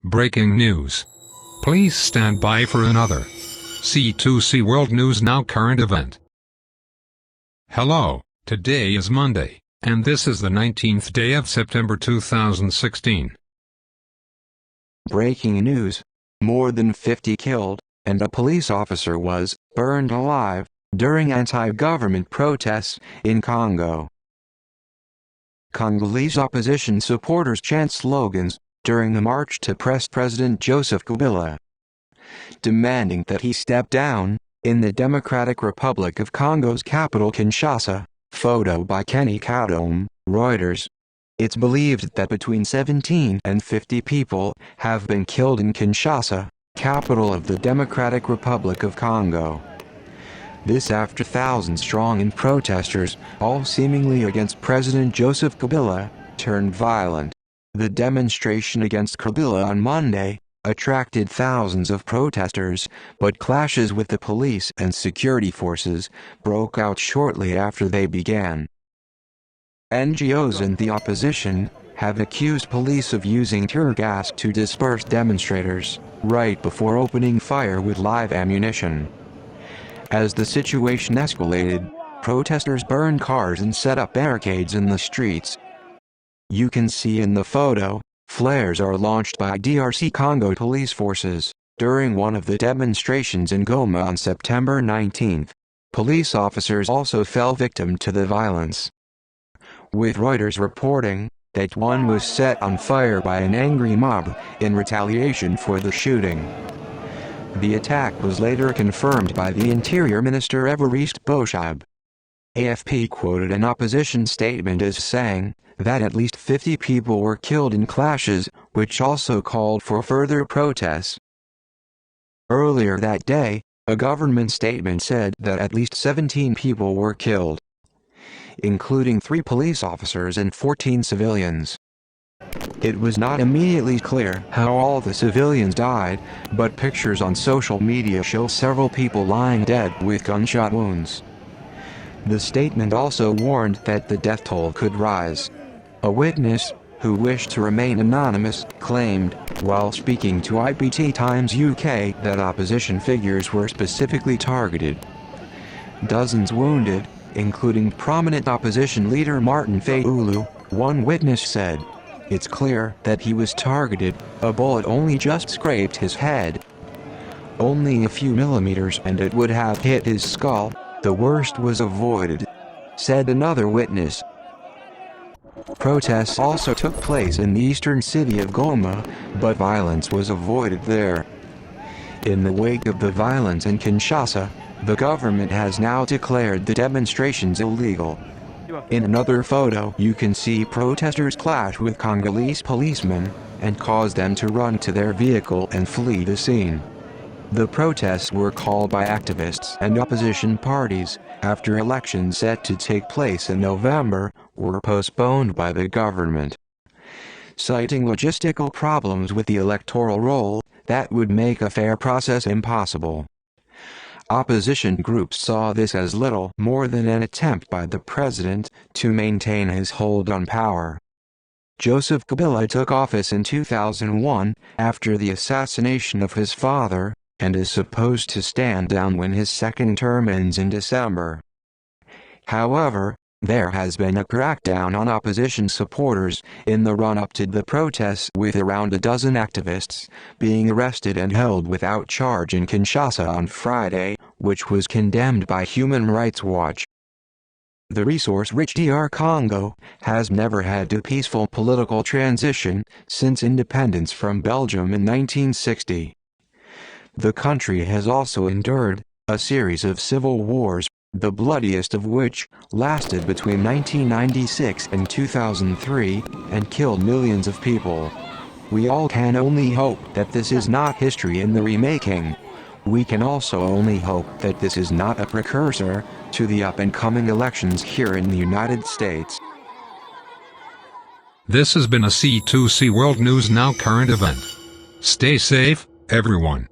Breaking news. Please stand by for another C2C World News Now current event. Hello, today is Monday, and this is the 19th day of September 2016. Breaking news. More than 50 killed, and a police officer was burned alive during anti-government protests in Congo. Congolese opposition supporters chant slogans during the march to press President Joseph Kabila, demanding that he step down. In the Democratic Republic of Congo's capital Kinshasa, photo by Kenny Kadom, Reuters. It's believed that between 17 and 50 people have been killed in Kinshasa, capital of the Democratic Republic of Congo. This after thousands-strong protesters, all seemingly against President Joseph Kabila, turned violent. The demonstration against Kabila on Monday attracted thousands of protesters, but clashes with the police and security forces broke out shortly after they began. NGOs and the opposition have accused police of using tear gas to disperse demonstrators, right before opening fire with live ammunition. As the situation escalated, protesters burned cars and set up barricades in the streets. You can see in the photo, flares are launched by DRC Congo police forces during one of the demonstrations in Goma on September 19. Police officers also fell victim to the violence, with Reuters reporting that one was set on fire by an angry mob in retaliation for the shooting. The attack was later confirmed by the Interior Minister Évariste Boshab. AFP quoted an opposition statement as saying that at least 50 people were killed in clashes, which also called for further protests. Earlier that day, a government statement said that at least 17 people were killed, including 3 police officers and 14 civilians. It was not immediately clear how all the civilians died, but pictures on social media show several people lying dead with gunshot wounds. The statement also warned that the death toll could rise. A witness, who wished to remain anonymous, claimed, while speaking to IPT Times UK, that opposition figures were specifically targeted. Dozens wounded, including prominent opposition leader Martin Fayulu, one witness said. It's clear that he was targeted, a bullet only just scraped his head. Only a few millimeters and it would have hit his skull. The worst was avoided, said another witness. Protests also took place in the eastern city of Goma, but violence was avoided there. In the wake of the violence in Kinshasa, the government has now declared the demonstrations illegal. In another photo, you can see protesters clash with Congolese policemen and cause them to run to their vehicle and flee the scene. The protests were called by activists and opposition parties after elections set to take place in November were postponed by the government, citing logistical problems with the electoral roll that would make a fair process impossible. Opposition groups saw this as little more than an attempt by the president to maintain his hold on power. Joseph Kabila took office in 2001 after the assassination of his father, and is supposed to stand down when his second term ends in December. However, there has been a crackdown on opposition supporters in the run-up to the protests, with around a dozen activists being arrested and held without charge in Kinshasa on Friday, which was condemned by Human Rights Watch. The resource-rich DR Congo has never had a peaceful political transition since independence from Belgium in 1960. The country has also endured a series of civil wars, the bloodiest of which lasted between 1996 and 2003 and killed millions of people. We all can only hope that this is not history in the remaking. We can also only hope that this is not a precursor to the up-and-coming elections here in the United States. This has been a C2C World News Now current event. Stay safe, everyone.